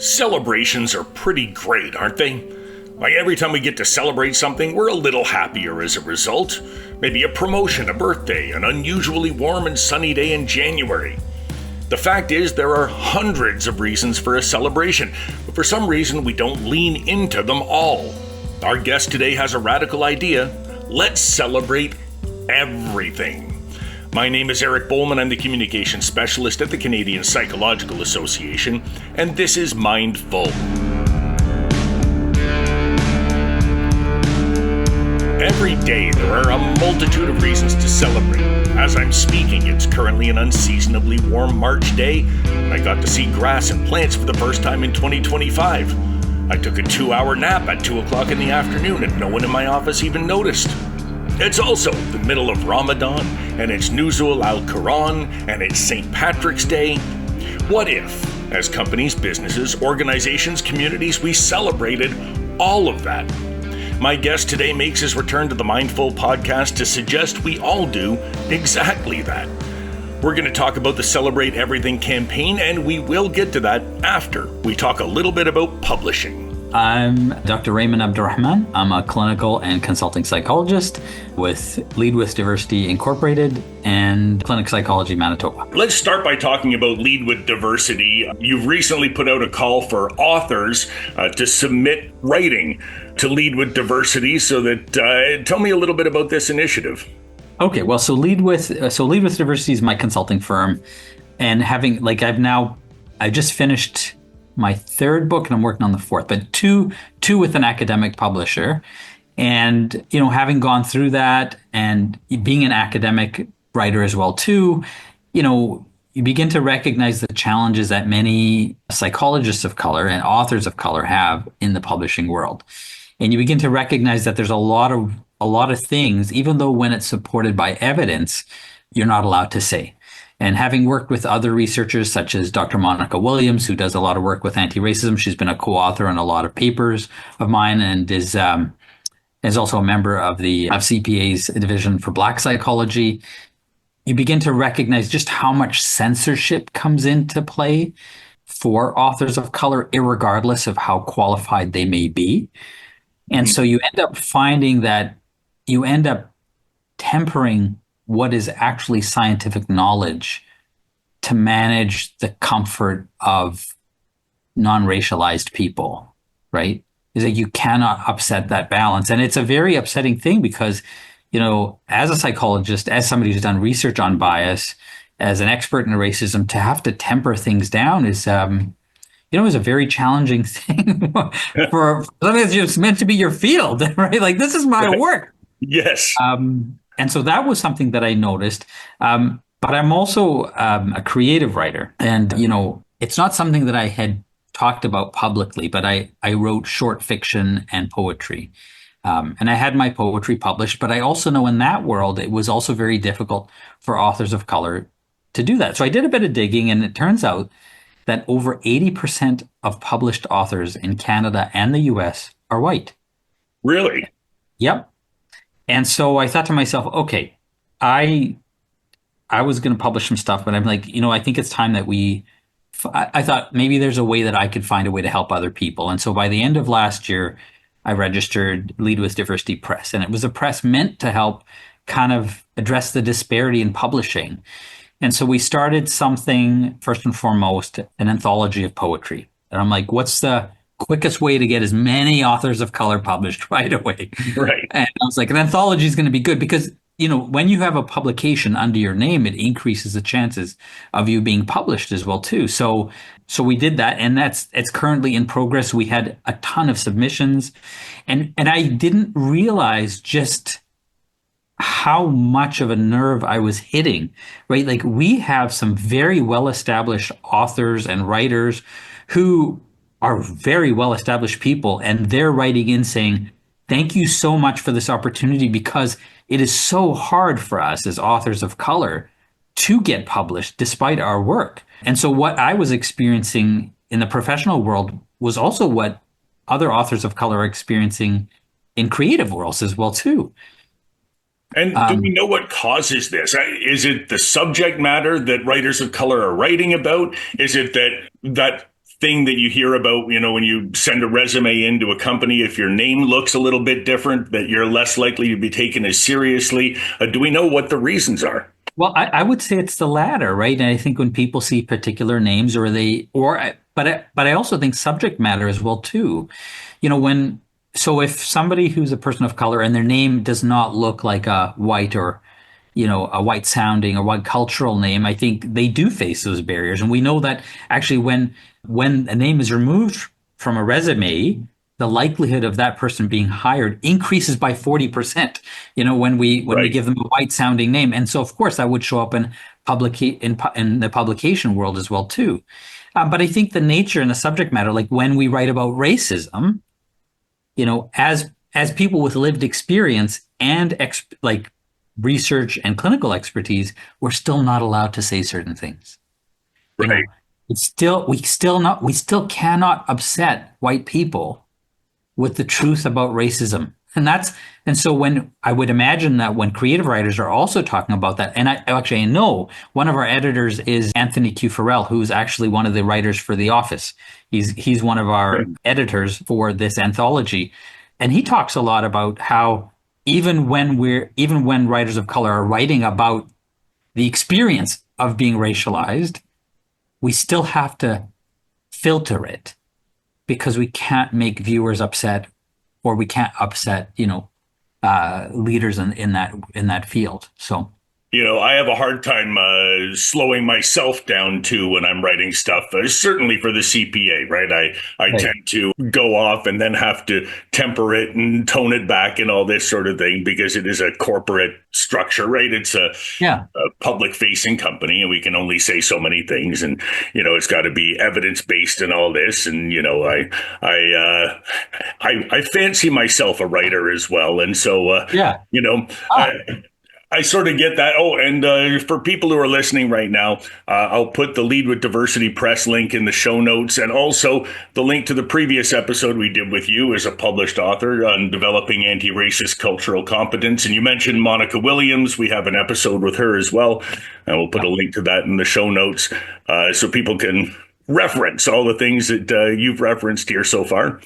Celebrations are pretty great, aren't they? Like every time we get to celebrate something, we're a little happier as a result. Maybe a promotion, a birthday, an unusually warm and sunny day in January. The fact is, there are hundreds of reasons for a celebration, but for some reason we don't lean into them all. Our guest today has a radical idea. Let's celebrate everything. My name is Eric Bowman. I'm the communications specialist at the Canadian Psychological Association, and this is Mindful. Every day there are a multitude of reasons to celebrate. As I'm speaking, it's currently an unseasonably warm March day, and I got to see grass and plants for the first time in 2025. I took a 2-hour nap at 2 o'clock in the afternoon, and no one in my office even noticed. It's also the middle of Ramadan, and it's Nuzul al-Quran, and it's St. Patrick's Day. What if, as companies, businesses, organizations, communities, we celebrated all of that? My guest today makes his return to the Mindful podcast to suggest we all do exactly that. We're going to talk about the Celebrate Everything campaign, and we will get to that after we talk a little bit about publishing. I'm Dr. Rehman Abdulrehman. I'm a clinical and consulting psychologist with Lead with Diversity Incorporated and Clinic Psychology Manitoba. Let's start by talking about Lead with Diversity. You've recently put out a call for authors to submit writing to Lead with Diversity. So that tell me a little bit about this initiative. Okay, well, so Lead with Diversity is my consulting firm, and I just finished my third book and I'm working on the fourth, but two with an academic publisher. And, having gone through that and being an academic writer as well too, you begin to recognize the challenges that many psychologists of color and authors of color have in the publishing world. And you begin to recognize that there's a lot of things, even though when it's supported by evidence, you're not allowed to say. And having worked with other researchers such as Dr. Monica Williams, who does a lot of work with anti-racism, she's been a co-author on a lot of papers of mine and is also a member of the CPA's Division for Black Psychology. You begin to recognize just how much censorship comes into play for authors of color, irregardless of how qualified they may be. And so you end up finding that you end up tempering what is actually scientific knowledge to manage the comfort of non-racialized people, right? Is that you cannot upset that balance. And it's a very upsetting thing because, as a psychologist, as somebody who's done research on bias, as an expert in racism, to have to temper things down is a very challenging thing for something that's just meant to be your field, right? Like, this is my work. Yes. And so that was something that I noticed. But I'm also a creative writer. And, it's not something that I had talked about publicly, but I wrote short fiction and poetry. And I had my poetry published. But I also know in that world, it was also very difficult for authors of color to do that. So I did a bit of digging, and it turns out that over 80% of published authors in Canada and the US are white. Really? Yep. And so I thought to myself, okay, I was going to publish some stuff, but I'm like, I think it's time that I thought maybe there's a way that I could find a way to help other people. And so by the end of last year, I registered Lead with Diversity Press, and it was a press meant to help kind of address the disparity in publishing. And so we started something, first and foremost, an anthology of poetry. And I'm like, what's the quickest way to get as many authors of color published right away? Right. And I was like, an anthology is going to be good because, when you have a publication under your name, it increases the chances of you being published as well too. So we did that, and it's currently in progress. We had a ton of submissions, and I didn't realize just how much of a nerve I was hitting, right? Like, we have some very well-established authors and writers who are very well-established people, and they're writing in saying, thank you so much for this opportunity, because it is so hard for us as authors of color to get published despite our work. And so what I was experiencing in the professional world was also what other authors of color are experiencing in creative worlds as well too. And do we know what causes this? Is it the subject matter that writers of color are writing about? Is it that thing that you hear about, when you send a resume into a company, if your name looks a little bit different, that you're less likely to be taken as seriously? Do we know what the reasons are? Well, I would say it's the latter, right? And I think when people see particular names but I also think subject matter as well too. So if somebody who's a person of color and their name does not look like a white or, a white sounding or white cultural name, I think they do face those barriers. And we know that actually when a name is removed from a resume, the likelihood of that person being hired increases by 40%, when we Right. give them a white sounding name. And so of course that would show up in the publication world as well too. But I think the nature and the subject matter, like when we write about racism, as people with lived experience and like research and clinical expertise, we're still not allowed to say certain things. You Right. know, we still cannot upset white people with the truth about racism. And so when I would imagine that when creative writers are also talking about that, and I know one of our editors is Anthony Q. Farrell, who's actually one of the writers for The Office. He's one of our editors for this anthology. And he talks a lot about how even when writers of color are writing about the experience of being racialized, we still have to filter it because we can't make viewers upset or we can't upset, leaders in that field. So I have a hard time slowing myself down too when I'm writing stuff. Certainly for the CPA, right? I right. tend to go off and then have to temper it and tone it back and all this sort of thing because it is a corporate structure, right? It's Yeah. a public facing company and we can only say so many things, and it's got to be evidence based and all this. And I fancy myself a writer as well, and so Yeah. you know. Ah, I sort of get that. Oh, and for people who are listening right now, I'll put the Lead with Diversity Press link in the show notes, and also the link to the previous episode we did with you as a published author on developing anti-racist cultural competence. And you mentioned Monica Williams. We have an episode with her as well, and we'll put a link to that in the show notes so people can reference all the things that you've referenced here so far.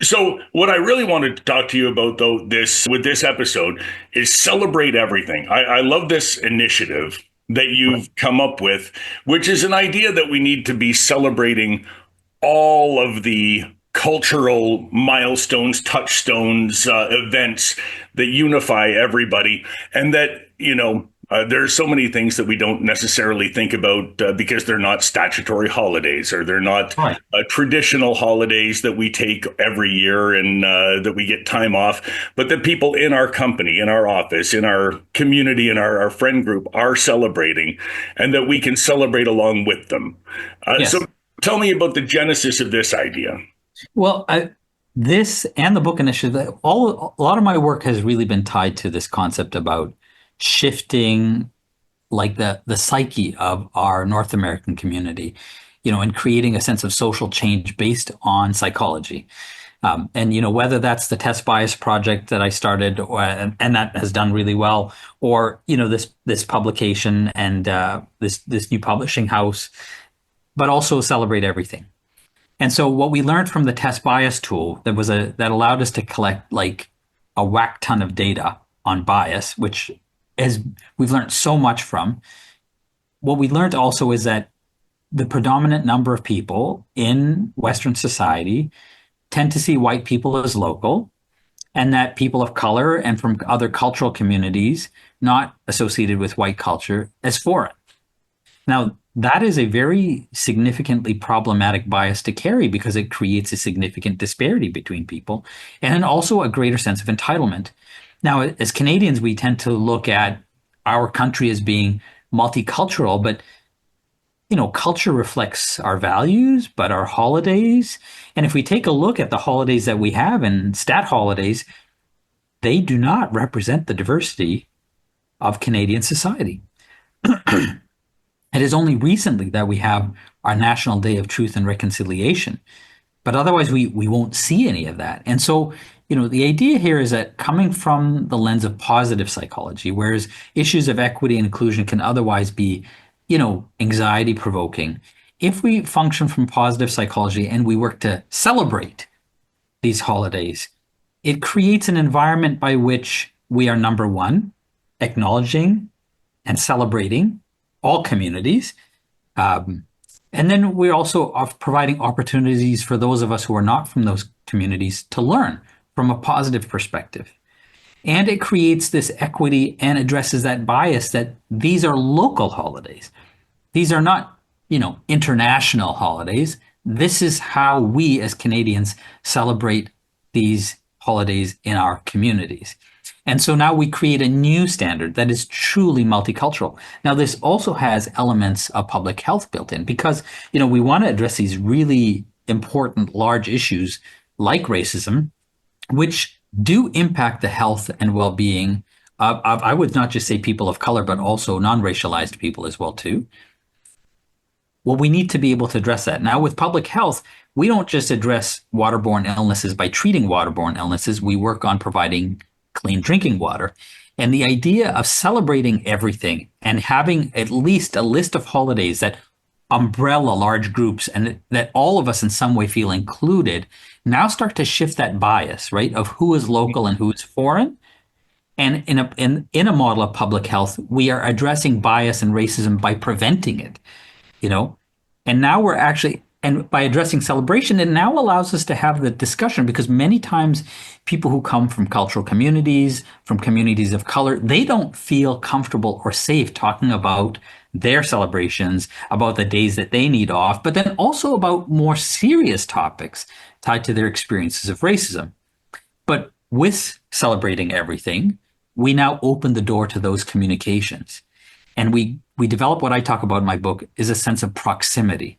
So, what I really wanted to talk to you about, though, this episode is celebrate everything. I love this initiative that you've come up with, which is an idea that we need to be celebrating all of the cultural milestones, touchstones, events that unify everybody, and that there are so many things that we don't necessarily think about because they're not statutory holidays or they're not right. traditional holidays that we take every year and that we get time off, but that people in our company, in our office, in our community, in our friend group are celebrating, and that we can celebrate along with them. So Yes. tell me about the genesis of this idea. Well, this and the book initiative, a lot of my work has really been tied to this concept about shifting like the psyche of our North American community, and creating a sense of social change based on psychology. And whether that's the test bias project that I started, and that has done really well, or this publication and this new publishing house, but also celebrate everything. And so what we learned from the test bias tool that allowed us to collect like a whack ton of data on bias, which is we've learned so much from. What we learned also is that the predominant number of people in Western society tend to see white people as local, and that people of color and from other cultural communities not associated with white culture as foreign. Now, that is a very significantly problematic bias to carry because it creates a significant disparity between people and also a greater sense of entitlement. Now, as Canadians, we tend to look at our country as being multicultural, but culture reflects our values, but our holidays. And if we take a look at the holidays that we have and stat holidays, they do not represent the diversity of Canadian society. It is only recently that we have our National Day of Truth and Reconciliation, but otherwise we won't see any of that. And so, the idea here is that coming from the lens of positive psychology, whereas issues of equity and inclusion can otherwise be, anxiety provoking, if we function from positive psychology and we work to celebrate these holidays, it creates an environment by which we are, number one, acknowledging and celebrating all communities. Um, and then we're also providing opportunities for those of us who are not from those communities to learn from a positive perspective. And it creates this equity and addresses that bias that these are local holidays. These are not, international holidays. This is how we as Canadians celebrate these holidays in our communities. And so now we create a new standard that is truly multicultural. Now, this also has elements of public health built in because, we want to address these really important, large issues like racism, which do impact the health and well-being of, I would not just say people of color, but also non-racialized people as well, too. Well, we need to be able to address that. Now, with public health, we don't just address waterborne illnesses by treating waterborne illnesses. We work on providing clean drinking water. And the idea of celebrating everything and having at least a list of holidays that umbrella large groups and that all of us in some way feel included now start to shift that bias, right, of who is local and who is foreign. And in a model of public health, we are addressing bias and racism by preventing it. And now we're actually, and by addressing celebration, it now allows us to have the discussion because many times people who come from cultural communities, from communities of color, they don't feel comfortable or safe talking about their celebrations, about the days that they need off, but then also about more serious topics tied to their experiences of racism. But with celebrating everything, we now open the door to those communications. And we develop what I talk about in my book is a sense of proximity.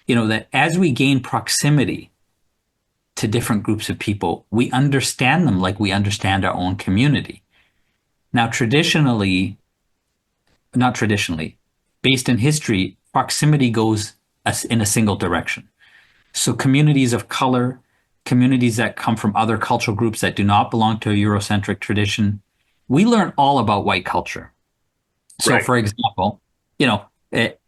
That as we gain proximity to different groups of people, we understand them like we understand our own community. Now, not traditionally, based in history, proximity goes in a single direction. So communities of color, communities that come from other cultural groups that do not belong to a Eurocentric tradition, we learn all about white culture. So, right. For example,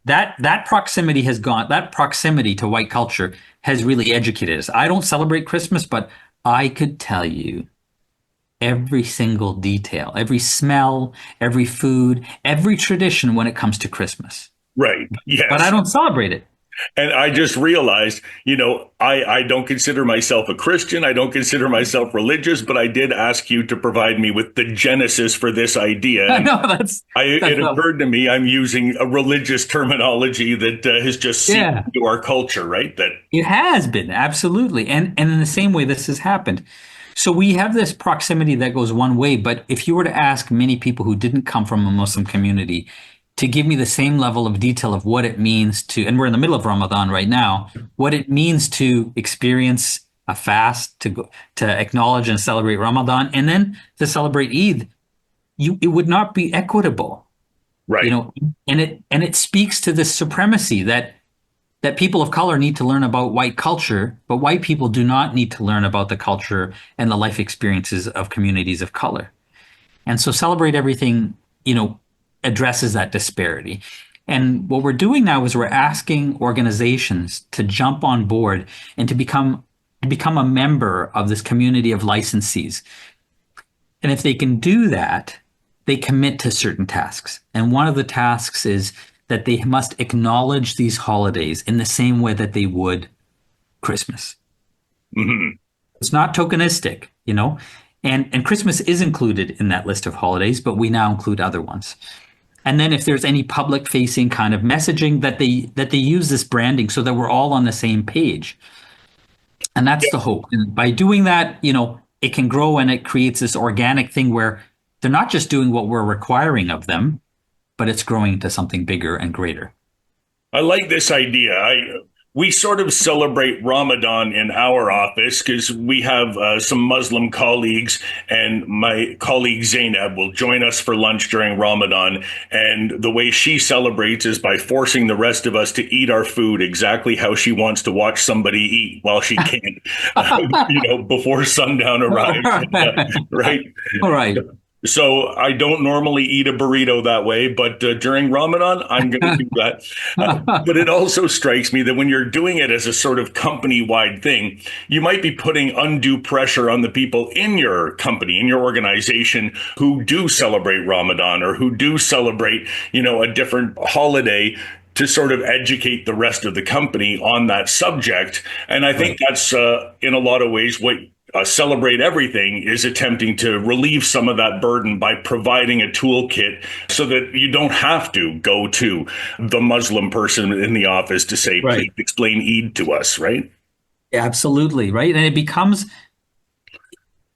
that proximity to white culture has really educated us. I don't celebrate Christmas, but I could tell you every single detail, every smell, every food, every tradition when it comes to Christmas. Right. Yes. But I don't celebrate it. And I just realized, I don't consider myself a Christian. I don't consider myself religious, but I did ask you to provide me with the genesis for this idea. And it occurred to me I'm using a religious terminology that has just seeped into our culture, right? That it has been, absolutely. And in the same way, this has happened. So we have this proximity that goes one way, but if you were to ask many people who didn't come from a Muslim community to give me the same level of detail of what it means to, and we're in the middle of Ramadan right now, what it means to experience a fast, to acknowledge and celebrate Ramadan, and then to celebrate Eid, it would not be equitable, right? And it speaks to this supremacy that people of color need to learn about white culture, but white people do not need to learn about the culture and the life experiences of communities of color. And so celebrate everything, addresses that disparity. And what we're doing now is we're asking organizations to jump on board and to become a member of this community of licensees. And if they can do that, they commit to certain tasks. And one of the tasks is that they must acknowledge these holidays in the same way that they would Christmas. Mm-hmm. It's not tokenistic, and Christmas is included in that list of holidays, but we now include other ones. And then if there's any public facing kind of messaging that they use this branding so that we're all on the same page. And that's the hope. And by doing that, it can grow and it creates this organic thing where they're not just doing what we're requiring of them, but it's growing into something bigger and greater. I like this idea. We sort of celebrate Ramadan in our office because we have some Muslim colleagues, and my colleague Zainab will join us for lunch during Ramadan. And the way she celebrates is by forcing the rest of us to eat our food exactly how she wants to watch somebody eat while she can't, before sundown arrives. Right. All right. So I don't normally eat a burrito that way, but during Ramadan, I'm going to do that. But it also strikes me that when you're doing it as a sort of company-wide thing, you might be putting undue pressure on the people in your company, in your organization, who do celebrate Ramadan or who do celebrate, a different holiday, to sort of educate the rest of the company on that subject. And I think Right. that's in a lot of ways what Celebrate Everything is attempting to relieve some of that burden by providing a toolkit so that you don't have to go to the Muslim person in the office to say, please Right. explain Eid to us, right? Absolutely, right? And it becomes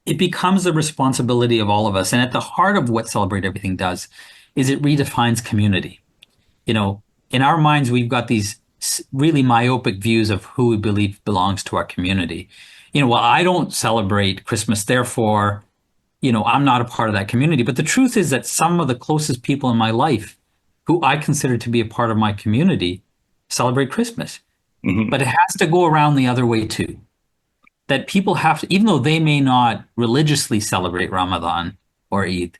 the responsibility of all of us. And at the heart of what Celebrate Everything does is it redefines community. You know, in our minds, we've got these really myopic views of who we believe belongs to our community. Well, I don't celebrate Christmas, therefore, I'm not a part of that community. But the truth is that some of the closest people in my life who I consider to be a part of my community celebrate Christmas. Hmm. But it has to go around the other way too. That people have to, even though they may not religiously celebrate Ramadan or Eid,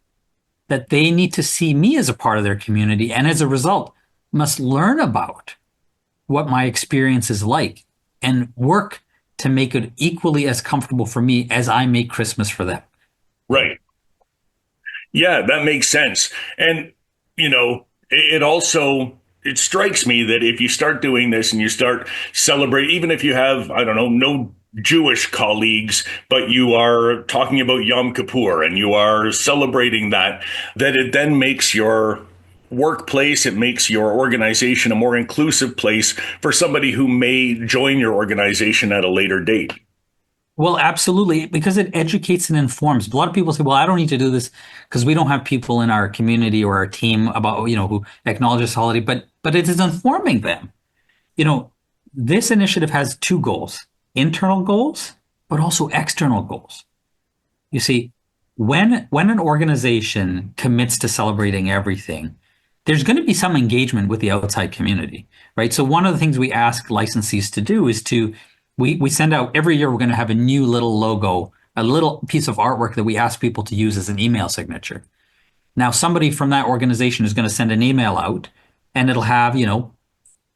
that they need to see me as a part of their community and as a result must learn about what my experience is like and work to make it equally as comfortable for me as I make Christmas for them. Right. Yeah, that makes sense. And, it also it strikes me that if you start doing this and you start celebrating, even if you have, I don't know, no Jewish colleagues, but you are talking about Yom Kippur and you are celebrating that it then makes your workplace, it makes your organization a more inclusive place for somebody who may join your organization at a later date. Well, absolutely, because it educates and informs. A lot of people say, well, I don't need to do this because we don't have people in our community or our team about, who acknowledge this holiday, but it is informing them. You know, this initiative has two goals, internal goals, but also external goals. You see, when an organization commits to celebrating everything, there's going to be some engagement with the outside community, right? So one of the things we ask licensees to do is we send out every year, we're going to have a new little logo, a little piece of artwork that we ask people to use as an email signature. Now, somebody from that organization is going to send an email out and it'll have,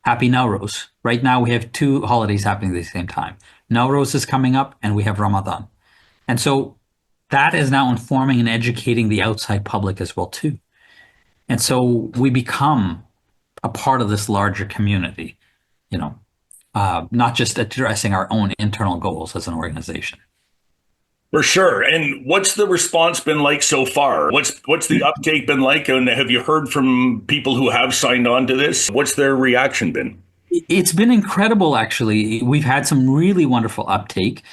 Happy Nowruz. Right now, we have two holidays happening at the same time. Nowruz is coming up and we have Ramadan. And so that is now informing and educating the outside public as well, too. And so we become a part of this larger community, you know, not just addressing our own internal goals as an organization. For sure. And what's the response been like so far? What's the uptake been like? And have you heard from people who have signed on to this? What's their reaction been? It's been incredible, actually. We've had some really wonderful uptake.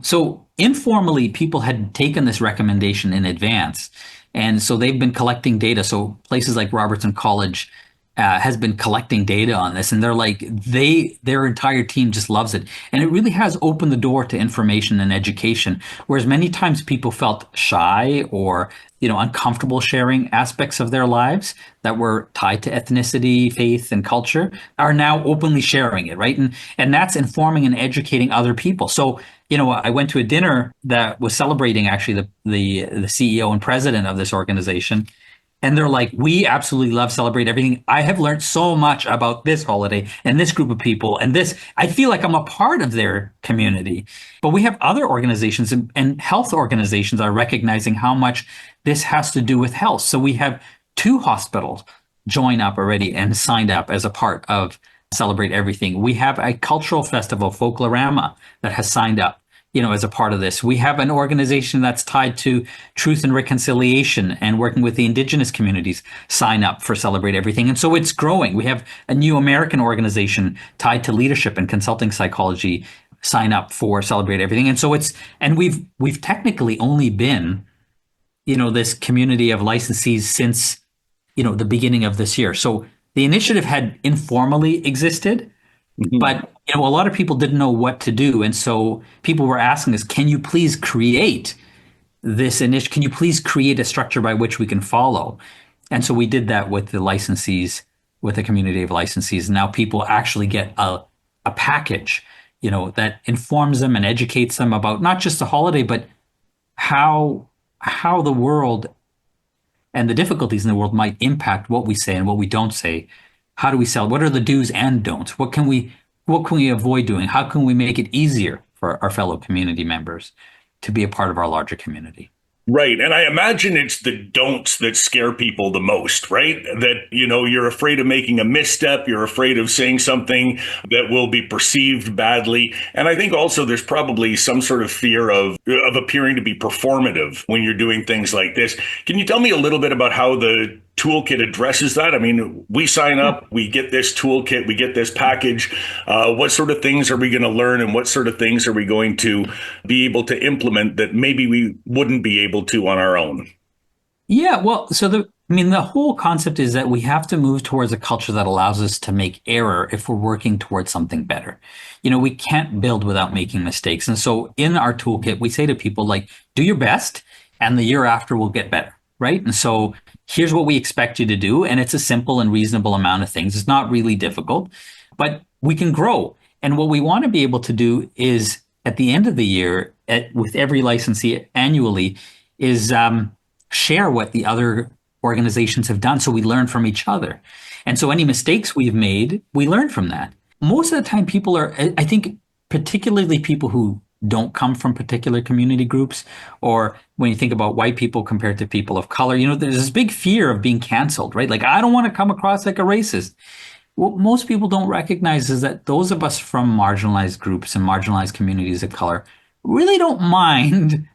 So informally, people had taken this recommendation in advance. And so they've been collecting data. So places like Robertson College has been collecting data on this, and they're like their entire team just loves it, and it really has opened the door to information and education. Whereas many times people felt shy or uncomfortable sharing aspects of their lives that were tied to ethnicity, faith, and culture, are now openly sharing it, right? And that's informing and educating other people. So I went to a dinner that was celebrating actually the CEO and president of this organization. And they're like, we absolutely love Celebrate Everything. I have learned so much about this holiday and this group of people and this. I feel like I'm a part of their community. But we have other organizations and health organizations are recognizing how much this has to do with health. So we have two hospitals join up already and signed up as a part of Celebrate Everything. We have a cultural festival, Folklorama, that has signed up as a part of this. We have an organization that's tied to truth and reconciliation and working with the indigenous communities sign up for Celebrate Everything. And so it's growing. We have a new American organization tied to leadership and consulting psychology sign up for Celebrate Everything. And so we've technically only been, this community of licensees since, the beginning of this year. So the initiative had informally existed, Mhm. but a lot of people didn't know what to do, and so people were asking us, "Can you please create this initiative? Can you please create a structure by which we can follow?" And so we did that with the licensees, with the community of licensees. Now people actually get a package, that informs them and educates them about not just the holiday, but how the world and the difficulties in the world might impact what we say and what we don't say. How do we sell? What are the do's and don'ts? What can we avoid doing? How can we make it easier for our fellow community members to be a part of our larger community? Right. And I imagine it's the don'ts that scare people the most, right? That, you're afraid of making a misstep. You're afraid of saying something that will be perceived badly. And I think also there's probably some sort of fear of appearing to be performative when you're doing things like this. Can you tell me a little bit about how the toolkit addresses that? I mean, we sign up, we get this toolkit, we get this package. What sort of things are we going to learn, and what sort of things are we going to be able to implement that maybe we wouldn't be able to on our own? Yeah, well, the whole concept is that we have to move towards a culture that allows us to make error if we're working towards something better. We can't build without making mistakes. And so in our toolkit, we say to people like, do your best and the year after will get better, right? And so here's what we expect you to do. And it's a simple and reasonable amount of things. It's not really difficult, but we can grow. And what we want to be able to do is at the end of the year, with every licensee annually, is share what the other organizations have done so we learn from each other. And so any mistakes we've made, we learn from that. Most of the time, people are, I think, particularly people who don't come from particular community groups, or when you think about white people compared to people of color, there's this big fear of being canceled, right? Like, I don't want to come across like a racist. What most people don't recognize is that those of us from marginalized groups and marginalized communities of color really don't mind,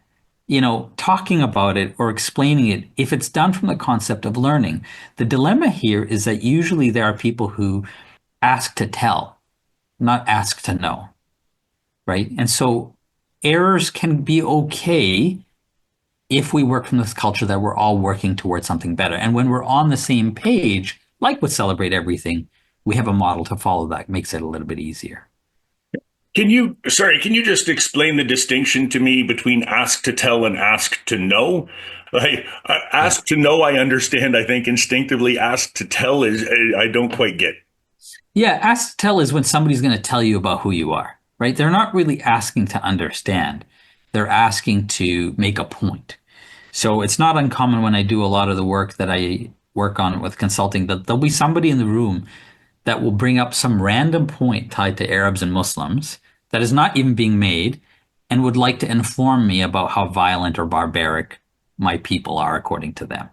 talking about it or explaining it if it's done from the concept of learning. The dilemma here is that usually there are people who ask to tell, not ask to know, right? And so errors can be okay if we work from this culture that we're all working towards something better. And when we're on the same page, like with Celebrate Everything, we have a model to follow that makes it a little bit easier. Can you just explain the distinction to me between ask to tell and ask to know? Like, Yeah. ask to know, I understand. I think instinctively, ask to tell is I don't quite get. Yeah, ask to tell is when somebody's going to tell you about who you are, right? They're not really asking to understand. They're asking to make a point. So it's not uncommon when I do a lot of the work that I work on with consulting that there'll be somebody in the room that will bring up some random point tied to Arabs and Muslims that is not even being made and would like to inform me about how violent or barbaric my people are according to them,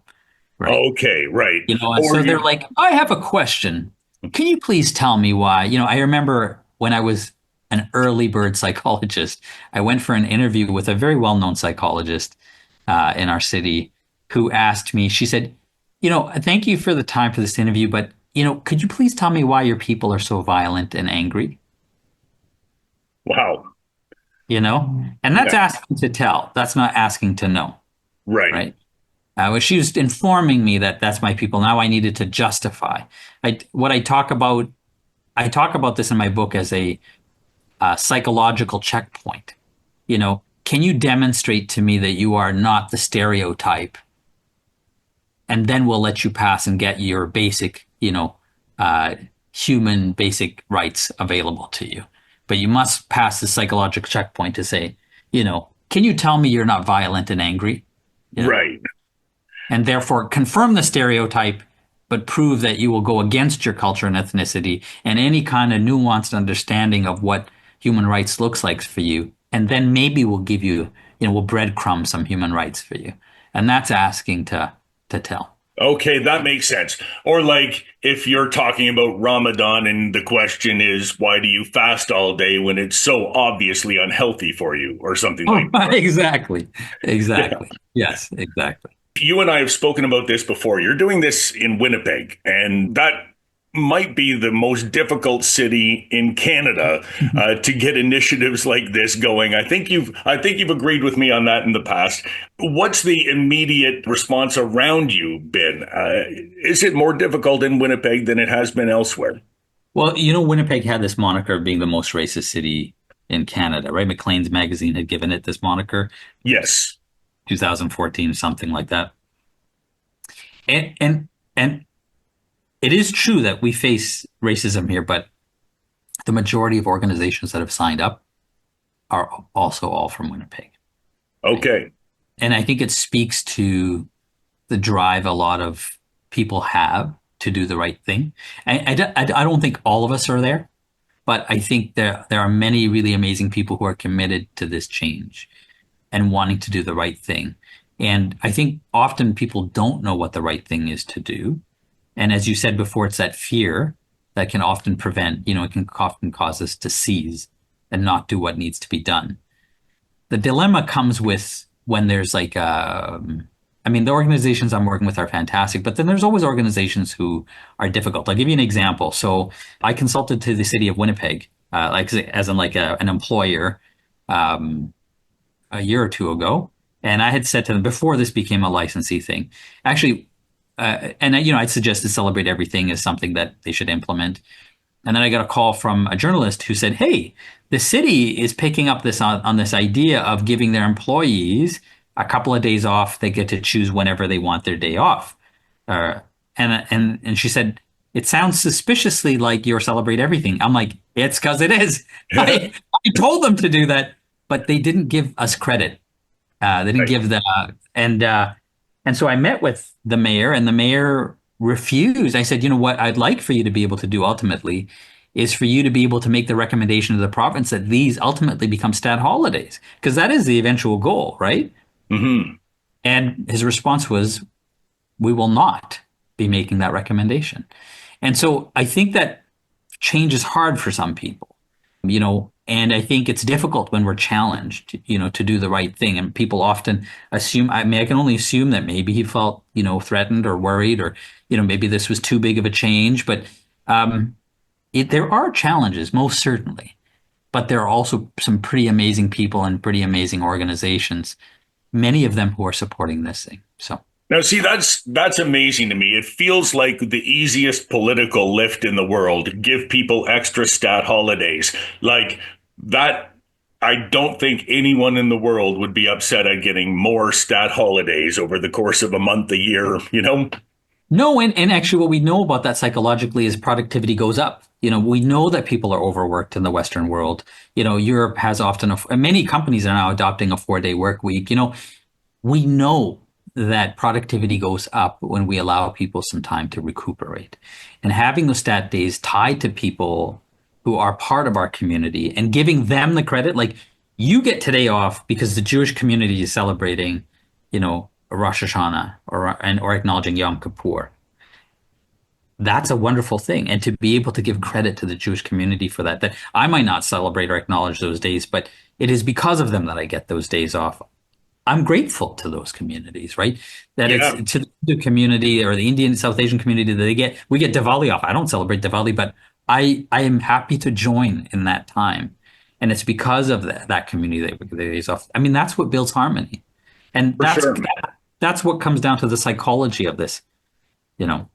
right? Okay, right. And Or so they're you, like, I have a question. Can you please tell me why? I remember when I was an early bird psychologist, I went for an interview with a very well-known psychologist in our city who asked me, she said, thank you for the time for this interview, but, could you please tell me why your people are so violent and angry? wow. And that's Yeah, asking to tell. That's not asking to know, right. right? Well, she was informing me that that's my people. Now I needed to justify. What I talk about this in my book as a psychological checkpoint. Can you demonstrate to me that you are not the stereotype? And then we'll let you pass and get your basic, human basic rights available to you. But you must pass the psychological checkpoint to say, can you tell me you're not violent and angry? You know, Right. and therefore confirm the stereotype, but prove that you will go against your culture and ethnicity and any kind of nuanced understanding of what human rights looks like for you. And then maybe we'll give you, we'll breadcrumb some human rights for you. And that's asking to tell. Okay, that makes sense. Or like if you're talking about Ramadan and the question is, why do you fast all day when it's so obviously unhealthy for you, or something Oh, like that. exactly. Yeah. Exactly. Yes, exactly. You and I have spoken about this before. You're doing this in Winnipeg, and that might be the most difficult city in Canada to get initiatives like this going. I think you've agreed with me on that in the past. What's the immediate response around you been? Is it more difficult in Winnipeg than it has been elsewhere? Well, Winnipeg had this moniker of being the most racist city in Canada, right? Maclean's magazine had given it this moniker, Yes. 2014, something like that. And it is true that we face racism here, but the majority of organizations that have signed up are also all from Winnipeg, right? Okay. And I think it speaks to the drive a lot of people have to do the right thing. I don't think all of us are there, but I think there are many really amazing people who are committed to this change and wanting to do the right thing. And I think often people don't know what the right thing is to do. And as you said before, it's that fear that can often prevent, it can often cause us to seize and not do what needs to be done. The dilemma comes with when there's like, I mean, the organizations I'm working with are fantastic, but then there's always organizations who are difficult. I'll give you an example. So I consulted to the city of Winnipeg, like as in like an employer, um, a year or two ago, and I had said to them before this became a licensee thing, actually, and I'd suggested Celebrate Everything as something that they should implement. And then I got a call from a journalist who said, "Hey, the city is picking up this on this idea of giving their employees a couple of days off. They get to choose whenever they want their day off." Uh, and she said, "It sounds suspiciously like you're Celebrate Everything." I'm like, "It's because it is." I told them to do that, but they didn't give us credit. They didn't Right. give the and so I met with the mayor, and the mayor refused. I said, "You know what? I'd like for you to be able to do ultimately is for you to be able to make the recommendation to the province that these ultimately become stat holidays, because that is the eventual goal, right?" Hmm. And his response was, "We will not be making that recommendation." And so I think that change is hard for some people, and I think it's difficult when we're challenged, to do the right thing. And people often assume, I mean, I can only assume that maybe he felt, threatened or worried, or, maybe this was too big of a change. But there are challenges, most certainly. But there are also some pretty amazing people and pretty amazing organizations, many of them who are supporting this thing. So. Now, see, that's amazing to me. It feels like the easiest political lift in the world. Give people extra stat holidays. Like that, I don't think anyone in the world would be upset at getting more stat holidays over the course of a month, a year, you know? No, and actually, what we know about that psychologically is productivity goes up. We know that people are overworked in the Western world. Europe has often, many companies are now adopting a 4-day work week. We know that productivity goes up when we allow people some time to recuperate. And having those stat days tied to people who are part of our community and giving them the credit, like you get today off because the Jewish community is celebrating, Rosh Hashanah or acknowledging Yom Kippur. That's a wonderful thing. And to be able to give credit to the Jewish community for that I might not celebrate or acknowledge those days, but it is because of them that I get those days off. I'm grateful to those communities, right? That it's Yeah, to the Hindu community or the Indian South Asian community that we get Diwali off. I don't celebrate Diwali, but I am happy to join in that time. And it's because of that community that we get the days off. I mean, that's what builds harmony. And for sure. that's what comes down to the psychology of this, you know.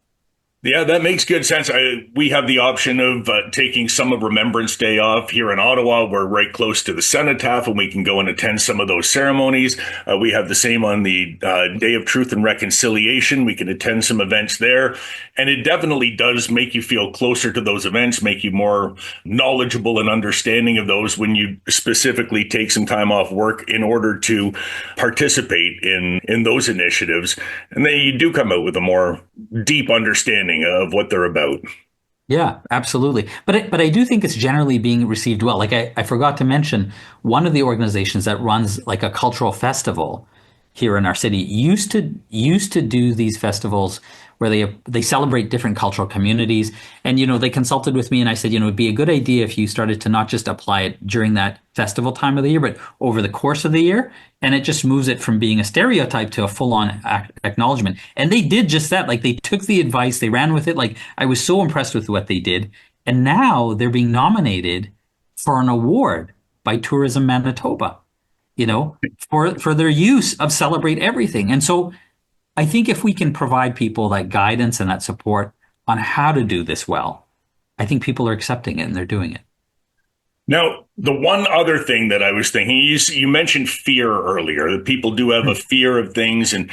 Yeah, that makes good sense. We have the option of taking some of Remembrance Day off here in Ottawa. We're right close to the cenotaph, and we can go and attend some of those ceremonies. We have the same on the Day of Truth and Reconciliation. We can attend some events there. And it definitely does make you feel closer to those events, make you more knowledgeable and understanding of those when you specifically take some time off work in order to participate in those initiatives. And then you do come out with a more deep understanding of what they're about. Yeah, absolutely. But I do think it's generally being received well. Like I forgot to mention, one of the organizations that runs like a cultural festival here in our city used to do these festivals where they celebrate different cultural communities. And they consulted with me, and I said, it'd be a good idea if you started to not just apply it during that festival time of the year, but over the course of the year. And it just moves it from being a stereotype to a full-on acknowledgement. And they did just that. Like they took the advice, they ran with it. Like I was so impressed with what they did. And now they're being nominated for an award by Tourism Manitoba, for their use of Celebrate Everything. And so I think if we can provide people that guidance and that support on how to do this well, I think people are accepting it and they're doing it. Now, the one other thing that I was thinking, you mentioned fear earlier, that people do have a fear of things. And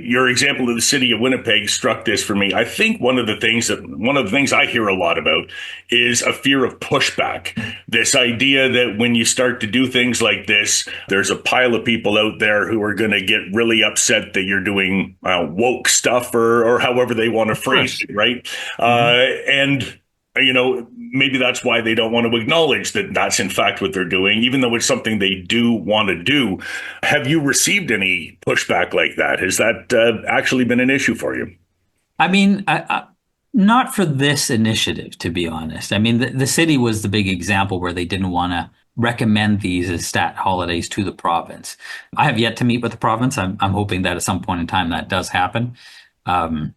your example of the city of Winnipeg struck this for me. I think one of the things I hear a lot about is a fear of pushback. This idea that when you start to do things like this, there's a pile of people out there who are going to get really upset that you're doing woke stuff or however they want to Of phrase course. it, right? Hmm. And maybe that's why they don't want to acknowledge that that's in fact what they're doing, even though it's something they do want to do. Have you received any pushback like that? Has that actually been an issue for you? I mean, not for this initiative, to be honest. I mean, the city was the big example where they didn't want to recommend these as stat holidays to the province. I have yet to meet with the province. I'm hoping that at some point in time that does happen. Um,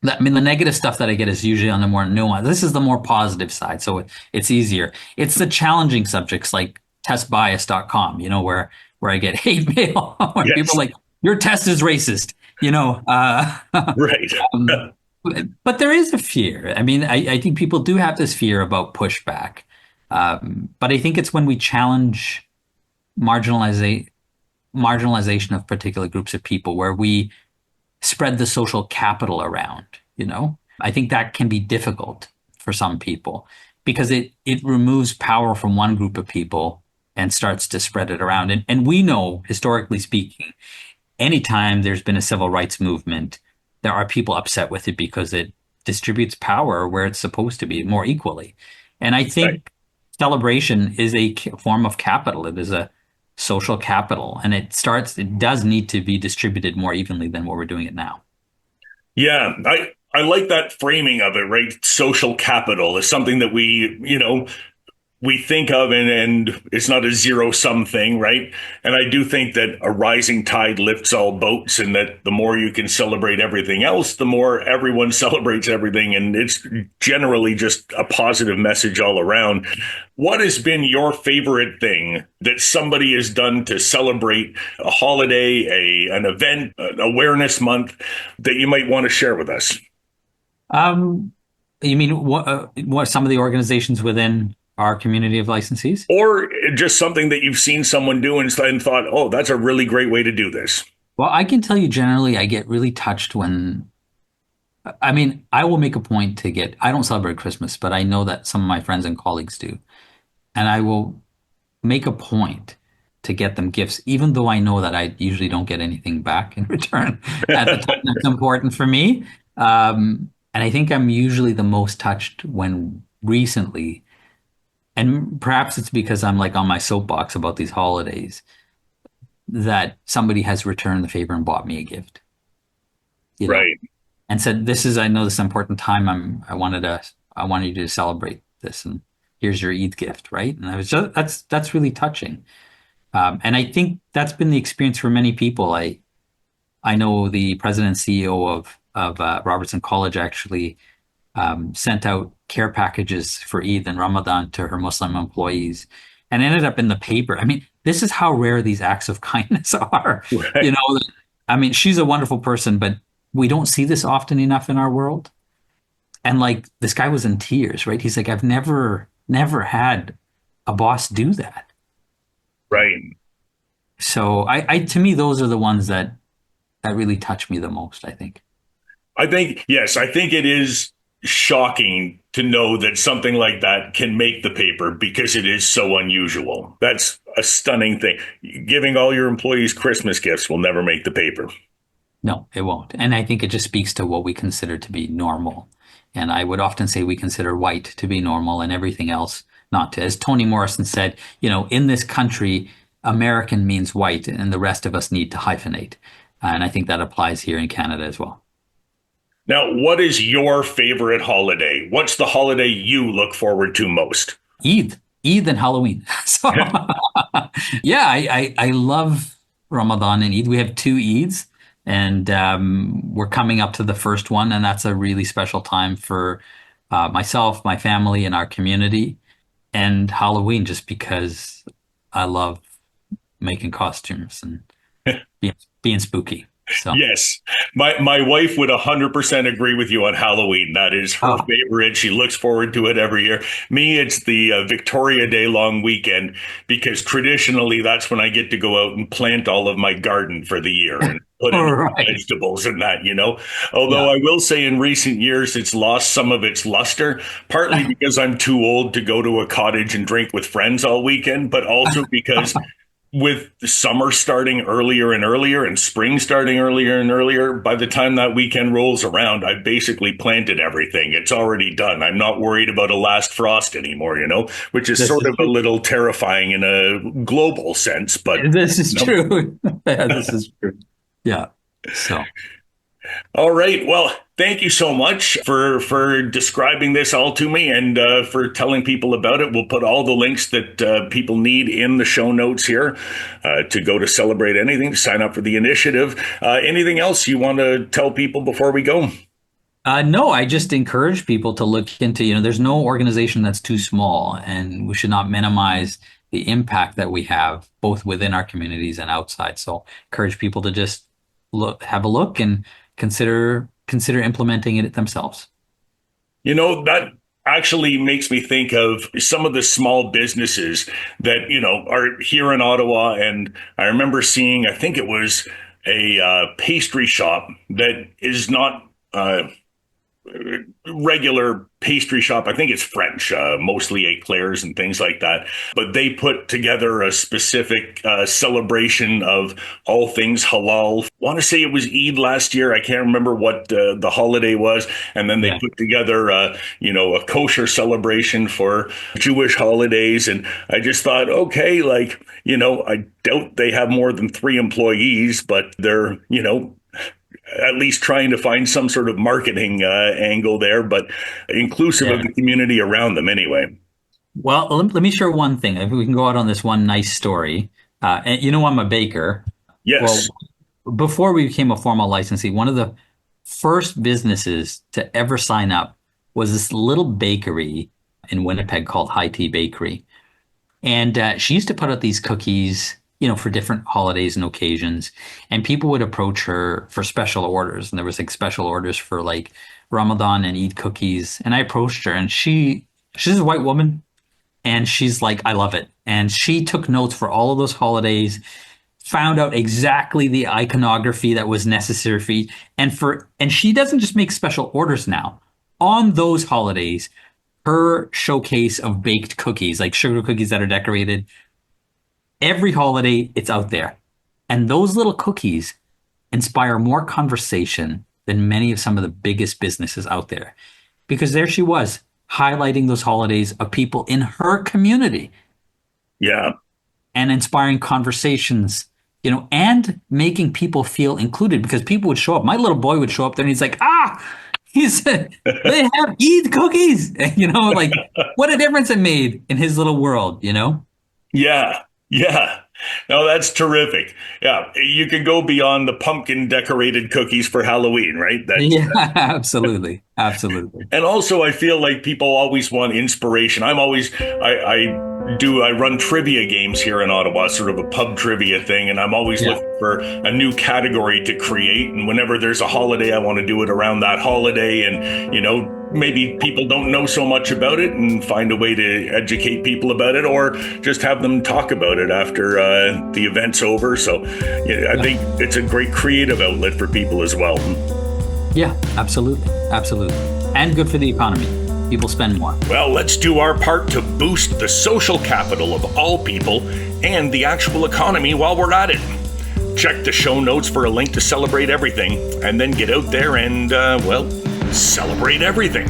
I mean, the negative stuff that I get is usually on the more nuanced. This is the more positive side, so it's easier. It's the challenging subjects like testbias.com, where I get hate mail where people are Yes. like, your test is racist, you know. Right. Um, but there is a fear. I mean, I think people do have this fear about pushback. But I think it's when we challenge marginaliza marginalization of particular groups of people where we spread the social capital around, you know? I think that can be difficult for some people because it removes power from one group of people and starts to spread it around. And we know, historically speaking, anytime there's been a civil rights movement, there are people upset with it because it distributes power where it's supposed to be more equally. And I Right. think celebration is a form of capital. It is a social capital, and it does need to be distributed more evenly than what we're doing it now. Yeah, I like that framing of it, right? Social capital is something that we think of, and it's not a zero sum thing, right? And I do think that a rising tide lifts all boats, and that the more you can celebrate everything else, the more everyone celebrates everything. And it's generally just a positive message all around. What has been your favorite thing that somebody has done to celebrate a holiday, an event, an awareness month that you might want to share with us? Um, you mean what some of the organizations within our community of licensees? Or just something that you've seen someone do and thought, oh, that's a really great way to do this. Well, I can tell you generally, I get really touched I mean, I will make a point I don't celebrate Christmas, but I know that some of my friends and colleagues do. And I will make a point to get them gifts, even though I know that I usually don't get anything back in return at the time that's important for me. And I think I'm usually the most touched when recently, and perhaps it's because I'm like on my soapbox about these holidays, that somebody has returned the favor and bought me a gift, you know, Right. and said, I know this is an important time. I wanted you to celebrate this, and here's your Eid gift, right? And I was just, that's really touching. And I think that's been the experience for many people. I know the president and CEO of Robertson College actually sent out care packages for Eid and Ramadan to her Muslim employees, and ended up in the paper. I mean, this is how rare these acts of kindness are. You Right. know, I mean, she's a wonderful person, but we don't see this often enough in our world. And like this guy was in tears, right? He's like, I've never had a boss do that. Right. So to me, those are the ones that really touch me the most, I think. Yes, I think it is shocking to know that something like that can make the paper because it is so unusual. That's a stunning thing. Giving all your employees Christmas gifts will never make the paper. No, it won't. And I think it just speaks to what we consider to be normal. And I would often say we consider white to be normal and everything else not to. As Toni Morrison said, in this country, American means white and the rest of us need to hyphenate. And I think that applies here in Canada as well. Now, what is your favorite holiday? What's the holiday you look forward to most? Eid and Halloween. So yeah, I love Ramadan and Eid. We have two Eids, and we're coming up to the first one, and that's a really special time for myself, my family, and our community. And Halloween, just because I love making costumes and being spooky. So, Yes, my wife would 100% agree with you on Halloween. That is her oh, favorite. She looks forward to it every year. Me, it's the Victoria Day long weekend because traditionally that's when I get to go out and plant all of my garden for the year and put in all all the right. vegetables and that, you know. Although Yeah. I will say in recent years it's lost some of its luster, partly because I'm too old to go to a cottage and drink with friends all weekend, but also because with the summer starting earlier and earlier and spring starting earlier and earlier, by the time that weekend rolls around, I've basically planted everything. It's already done. I'm not worried about a last frost anymore, you know, which is This sort is of a true. little terrifying in a global sense, but This is you know. true. Yeah, this is true. Yeah. So, All right. Well, thank you so much for describing this all to me and for telling people about it. We'll put all the links that people need in the show notes here to go to Celebrate Anything, to sign up for the initiative. Anything else you want to tell people before we go? no, I just encourage people to look into, there's no organization that's too small, and we should not minimize the impact that we have both within our communities and outside. So encourage people to just have a look and consider implementing it themselves. You know, that actually makes me think of some of the small businesses that, you know, are here in Ottawa. And I remember seeing, I think it was a pastry shop that is not regular pastry shop. I think it's French, mostly eclairs and things like that. But they put together a specific celebration of all things halal. I want to say it was Eid last year. I can't remember what the holiday was. And then they Yeah. put together, a kosher celebration for Jewish holidays. And I just thought, okay, like, I doubt they have more than 3 employees, but they're, at least trying to find some sort of marketing angle there, but inclusive of Yeah. the community around them anyway. Well, let me share one thing. If we can go out on this one nice story. And I'm a baker. Well, Yes. before we became a formal licensee, one of the first businesses to ever sign up was this little bakery in Winnipeg called High Tea Bakery. And she used to put out these cookies, for different holidays and occasions. And people would approach her for special orders. And there was like special orders for like Ramadan and Eid cookies. And I approached her, and she's a white woman, and she's like, I love it. And she took notes for all of those holidays, found out exactly the iconography that was necessary for each. And she doesn't just make special orders now. On those holidays, her showcase of baked cookies, like sugar cookies that are decorated, every holiday it's out there. And those little cookies inspire more conversation than many of some of the biggest businesses out there. Because there she was, highlighting those holidays of people in her community Yeah. and inspiring conversations, and making people feel included, because people would show up. My little boy would show up there and he's like, they have Eid cookies. Like what a difference it made in his little world. Yeah. Yeah. No, that's terrific. Yeah. You can go beyond the pumpkin decorated cookies for Halloween, right? That's Yeah, absolutely. Absolutely. And also, I feel like people always want inspiration. I run trivia games here in Ottawa, sort of a pub trivia thing, and I'm always Yeah. looking for a new category to create. And whenever there's a holiday, I want to do it around that holiday. And, maybe people don't know so much about it, and find a way to educate people about it, or just have them talk about it after the event's over. So yeah, I think it's a great creative outlet for people as well. Yeah, absolutely. Absolutely. And good for the economy. People spend more. Well, let's do our part to boost the social capital of all people and the actual economy while we're at it. Check the show notes for a link to Celebrate Everything, and then get out there and, celebrate everything.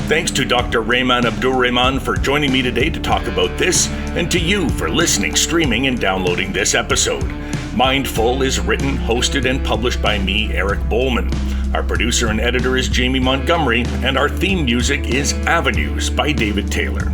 Thanks to Dr. Rehman Abdulrehman for joining me today to talk about this, and to you for listening, streaming, and downloading this episode. Mindful is written, hosted, and published by me, Eric Bowman. Our producer and editor is Jamie Montgomery, and our theme music is Avenues by David Taylor.